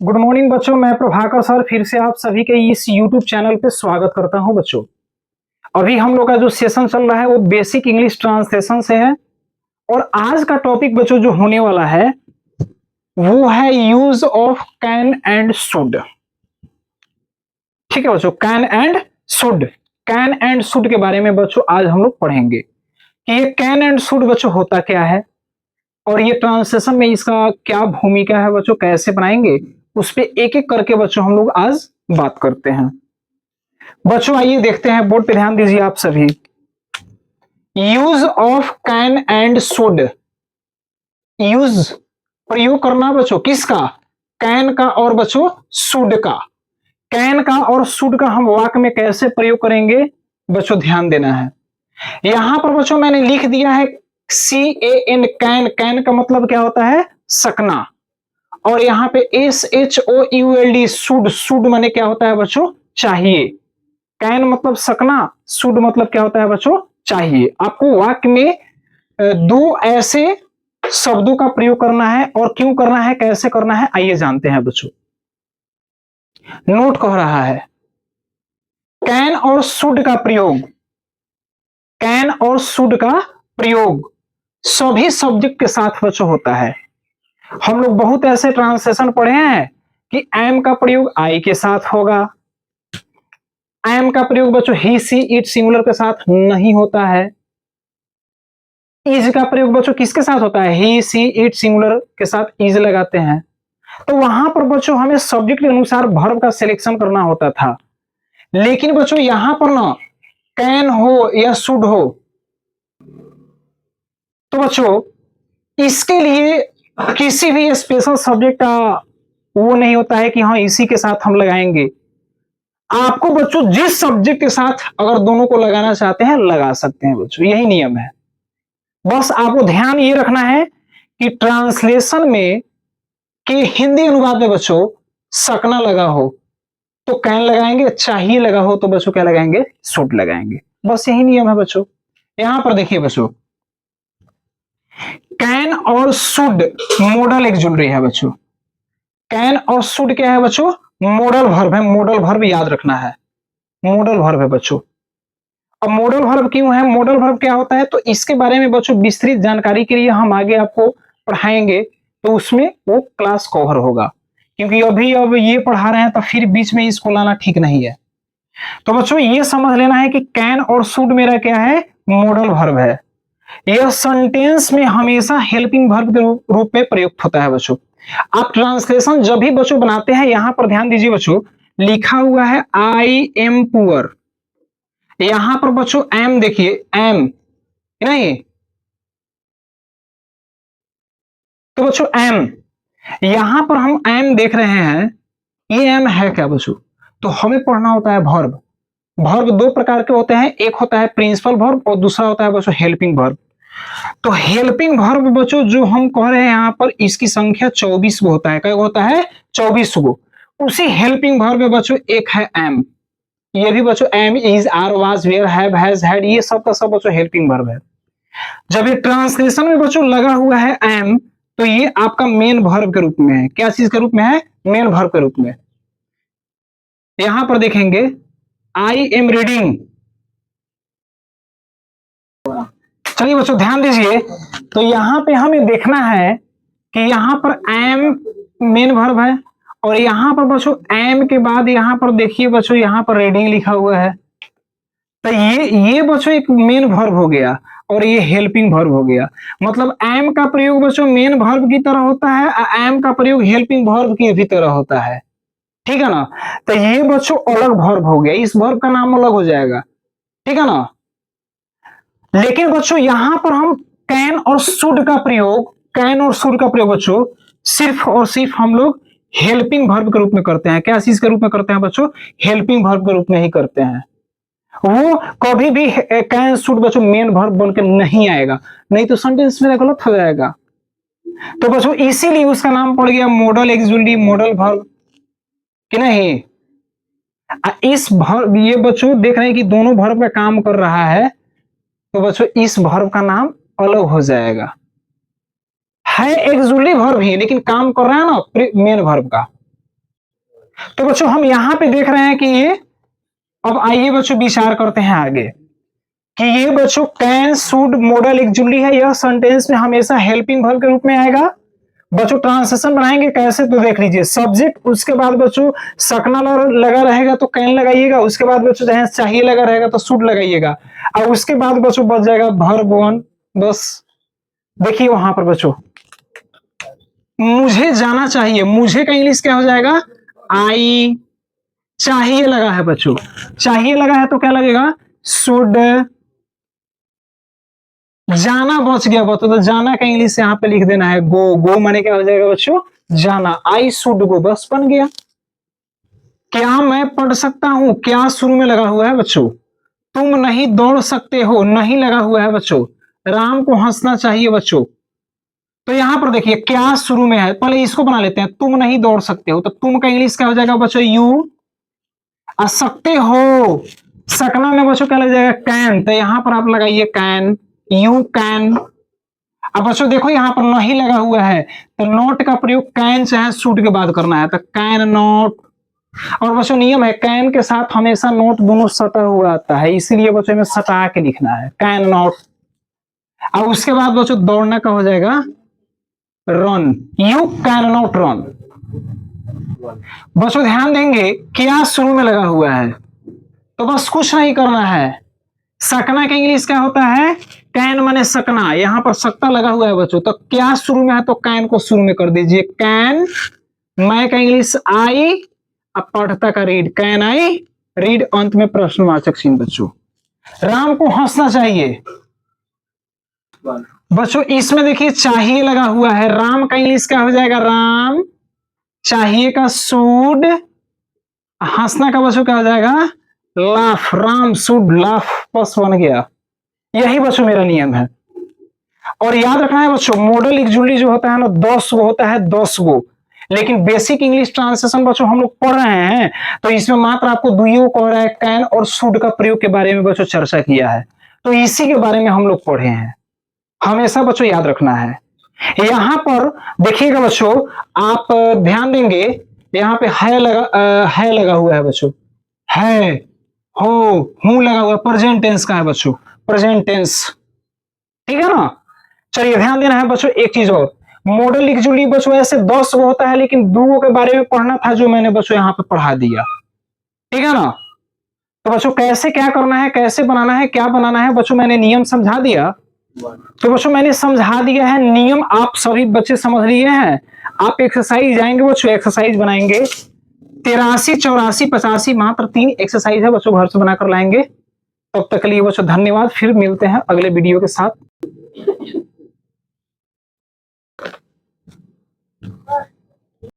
Good morning बच्चों, मैं Prabhakar sir फिर से आप सभी के इस YouTube चैनल पे स्वागत करता हूं बच्चों। अभी हम लोग का जो सेशन चल रहा है वो बेसिक इंग्लिश ट्रांसलेशन से है और आज का टॉपिक बच्चों जो होने वाला है वो है use of can and should. ठीक है बच्चों, can and should. Can and should के बारे में बच्चों आज हम लोग पढ़ेंगे कि ये कैन एंड शुड बच्चों होता क्या है और ये ट्रांसलेशन में इसका क्या भूमिका है बच्चों, कैसे बनाएंगे उस पे एक एक करके बच्चों हम लोग आज बात करते हैं। बच्चों आइए देखते हैं, बोर्ड पे ध्यान दीजिए आप सभी। Use of can and should. Use प्रयोग करना बच्चों किसका, कैन का और बच्चों शुड का। कैन का और शुड का हम वाक्य में कैसे प्रयोग करेंगे बच्चों, ध्यान देना है। यहां पर बच्चों मैंने लिख दिया है CAN, कैन। कैन का मतलब क्या होता है, सकना। और यहाँ पे SHOULD, शुड। शुड माने क्या होता है बच्चों, चाहिए। कैन मतलब सकना, शुड मतलब क्या होता है बच्चों, चाहिए। आपको वाक्य में दो ऐसे शब्दों का प्रयोग करना है और क्यों करना है, कैसे करना है, आइए जानते हैं बच्चों। नोट कह रहा है कैन और शुड का प्रयोग। कैन और शुड का प्रयोग सभी सब्जेक्ट के साथ बच्चों होता है। हम लोग बहुत ऐसे ट्रांसलेशन पढ़े हैं कि एम का प्रयोग आई के साथ होगा। एम का प्रयोग बच्चों ही सी इट सिंगुलर के साथ नहीं होता है। इज का प्रयोग बच्चों किसके साथ होता है, ही सी इट सिंगुलर के साथ इज लगाते हैं। तो वहां पर बच्चों हमें सब्जेक्ट के अनुसार वर्ब का सिलेक्शन करना होता था। लेकिन बच्चों यहां पर ना कैन हो या शुड हो तो बच्चों इसके लिए किसी भी स्पेशल सब्जेक्ट का वो नहीं होता है कि हाँ इसी के साथ हम लगाएंगे। आपको बच्चों जिस सब्जेक्ट के साथ अगर दोनों को लगाना चाहते हैं लगा सकते हैं बच्चों, यही नियम है। बस आपको ध्यान ये रखना है कि ट्रांसलेशन में कि हिंदी अनुवाद में बच्चों सकना लगा हो तो कैन लगाएंगे, चाहिए लगा हो तो बच्चों क्या लगाएंगे, शुड लगाएंगे। बस यही नियम है बच्चों। यहां पर देखिए बच्चों, कैन और शुड मॉडल एक्जुलरी है बच्चों। कैन और शुड क्या है बच्चों, मॉडल वर्ब है। मॉडल वर्ब याद रखना है, मॉडल वर्ब है बच्चों। अब मॉडल वर्ब क्यों है, मॉडल वर्ब क्या होता है, तो इसके बारे में बच्चों विस्तृत जानकारी के लिए हम आगे आपको पढ़ाएंगे तो उसमें वो क्लास कवर होगा। क्योंकि अभी अब ये पढ़ा रहे हैं तो फिर बीच में इसको लाना ठीक नहीं है। तो बच्चों ये समझ लेना है कि कैन और शुड मेरा क्या है, मॉडल वर्ब है। यह सेंटेंस में हमेशा हेल्पिंग वर्ब के रूप में प्रयुक्त होता है बच्चों। आप ट्रांसलेशन जब भी बच्चों बनाते हैं, यहां पर ध्यान दीजिए बच्चों, लिखा हुआ है आई एम पुअर। यहां पर बच्चों एम देखिए, एम नहीं तो बच्चों एम, यहां पर हम एम देख रहे हैं, ये एम है क्या बच्चों, तो हमें पढ़ना होता है वर्ब। वर्ब दो प्रकार के होते हैं, एक होता है प्रिंसिपल वर्ब और दूसरा होता है बच्चों हेल्पिंग वर्ब। तो हेल्पिंग वर्ब बच्चों जो हम कह रहे हैं यहां पर, इसकी संख्या 24 गो होता है। क्या होता है, 24 गो। उसी हेल्पिंग वर्ब में बच्चों एक है एम। ये भी बच्चों am, is, are, was, were, have, has, had, ये सब का सब बच्चों हेल्पिंग वर्ब है। जब ये ट्रांसलेशन में बच्चों लगा हुआ है एम तो ये आपका मेन वर्ब के रूप में है। क्या चीज के रूप में है, मेन वर्ब के रूप में। यहां पर देखेंगे आई एम रीडिंग। चलिए बच्चों ध्यान दीजिए, तो यहां पे हमें देखना है कि यहां पर एम मेन वर्ब है और यहां पर बच्चों एम के बाद यहां पर देखिए बच्चों, यहां पर रीडिंग लिखा हुआ है। तो ये बच्चों एक मेन वर्ब हो गया और ये हेल्पिंग वर्ब हो गया। मतलब एम का प्रयोग बच्चों मेन वर्ब की तरह होता है और एम का प्रयोग हेल्पिंग वर्ब की भी तरह होता है। ठीक है ना, तो ये बच्चों अलग वर्ब हो गया, इस वर्ब का नाम अलग हो जाएगा। ठीक है ना। लेकिन बच्चों यहां पर हम कैन और शुड का प्रयोग, कैन और शुड का प्रयोग बच्चों सिर्फ और सिर्फ हम लोग हेल्पिंग वर्ब के रूप में करते हैं। क्या चीज के रूप में करते हैं बच्चों, हेल्पिंग वर्ब के रूप में ही करते हैं। वो कभी भी कैन शुड बच्चों मेन वर्ब बन के नहीं आएगा, नहीं तो सेंटेंस मेरा गलत हो जाएगा। तो बच्चों इसीलिए उसका नाम पड़ गया मॉडल एक्जुलरी, मॉडल वर्ब कि नहीं। इस वर्ब, ये बच्चों देख रहे हैं कि दोनों वर्ब का काम कर रहा है, तो बच्चों इस वर्ब का नाम अलग हो जाएगा। है एक्जुलरी वर्ब ही लेकिन काम कर रहा है ना मेन वर्ब का, तो बच्चों हम यहां पे देख रहे हैं कि ये, अब आइए बच्चों विचार करते हैं आगे कि ये बच्चों कैन शुड मॉडल एक्चुअली है, यह सेंटेंस में हमेशा हेल्पिंग वर्ब के रूप में आएगा। बच्चों ट्रांसलेशन बनाएंगे कैसे, तो देख लीजिए सब्जेक्ट, उसके बाद बच्चों सकना लगा रहेगा तो कैन लगाइएगा, उसके बाद बच्चों जहां चाहिए लगा रहेगा तो शुड लगाइएगा, और उसके बाद बच्चों बच जाएगा वर्ब वन। बस देखिए वहां पर बच्चों मुझे जाना चाहिए, मुझे का इंग्लिश क्या हो जाएगा, आई। चाहिए लगा है बच्चों, चाहिए लगा है तो क्या लगेगा, शुड। जाना बच गया बच्चों, तो जाना का इंग्लिश यहाँ पे लिख देना है गो। गो माने क्या हो जाएगा बच्चों, जाना। आई शुड गो, बस बन गया। क्या मैं पढ़ सकता हूं, क्या शुरू में लगा हुआ है बच्चों। तुम नहीं दौड़ सकते हो, नहीं लगा हुआ है बच्चों। राम को हंसना चाहिए बच्चों। तो यहां पर देखिए क्या शुरू में है, पहले इसको बना लेते हैं। तुम नहीं दौड़ सकते हो, तो तुम का इंग्लिश क्या हो जाएगा बच्चों, यू। आ सकते हो, सकना में बच्चों क्या लग जाएगा, कैन। तो यहां पर आप लगाइए कैन, यू कैन। अब बच्चों देखो यहां पर नहीं लगा हुआ है, तो नॉट का प्रयोग कैन चाहे शुड के बाद करना है, तो कैन नॉट। और बच्चों नियम है कैन के साथ हमेशा नॉट दोनों सटा हुआ आता है, इसीलिए बच्चों में सटा के लिखना है, कैन नॉट। अब उसके बाद बच्चों दौड़ना का हो जाएगा run, you can not run. बच्चों ध्यान देंगे क्या शुरू में लगा हुआ है, तो बस कुछ नहीं करना है। सकना का इंग्लिश क्या होता है, कैन माने सकना, यहां पर सकता लगा हुआ है बच्चों, तो क्या शुरू में है तो कैन को शुरू में कर दीजिए, कैन। मैं का इंग्लिश आई, अब पढ़ता का रीड, कैन आई रीड, अंत में प्रश्नवाचक चिन्ह बच्चों। राम को हंसना चाहिए बच्चों, इसमें देखिए चाहिए लगा हुआ है, राम का इंग्लिश क्या हो जाएगा, राम। चाहिए का शुड, हंसना का बच्चों क्या हो जाएगा, लाफ। राम शुड लाफ, बस बन गया। यही बच्चों मेरा नियम है। और याद रखना है बच्चों मॉडल एक्चुअली जो होता है ना 10 गो होता है, 10 गो। लेकिन बेसिक इंग्लिश ट्रांसलेशन बच्चों हम लोग पढ़ रहे हैं, तो इसमें मात्र आपको दुइयों कह रहा है, कैन और शुड का प्रयोग के बारे में बच्चों चर्चा किया है, तो इसी के बारे में हम लोग पढ़े हैं। हमेशा बच्चों याद रखना है। यहां पर देखिएगा बच्चों, आप ध्यान देंगे यहाँ पे है लगा हुआ है बच्चों, है, हो, हूं लगा हुआ, प्रेजेंट टेंस का है बच्चों, प्रेजेंट टेंस, ठीक है ना। चलिए ध्यान देना है बच्चों एक चीज और, मॉडल एक्चुअली बच्चों ऐसे 10 गो होता है, लेकिन 2 के बारे में पढ़ना था जो मैंने बच्चों यहाँ पे पढ़ा दिया, ठीक है ना। तो बच्चों कैसे क्या करना है, कैसे बनाना है, क्या बनाना है बच्चों, मैंने नियम समझा दिया। तो बच्चों मैंने समझा दिया है नियम, आप सभी बच्चे समझ लिए हैं। आप एक्सरसाइज जाएंगे बच्चों, एक्सरसाइज बनाएंगे 83, 84, 85, मात्र 3 एक्सरसाइज है बच्चों, घर से बनाकर लाएंगे। तब तक के लिए बच्चों धन्यवाद, फिर मिलते हैं अगले वीडियो के साथ।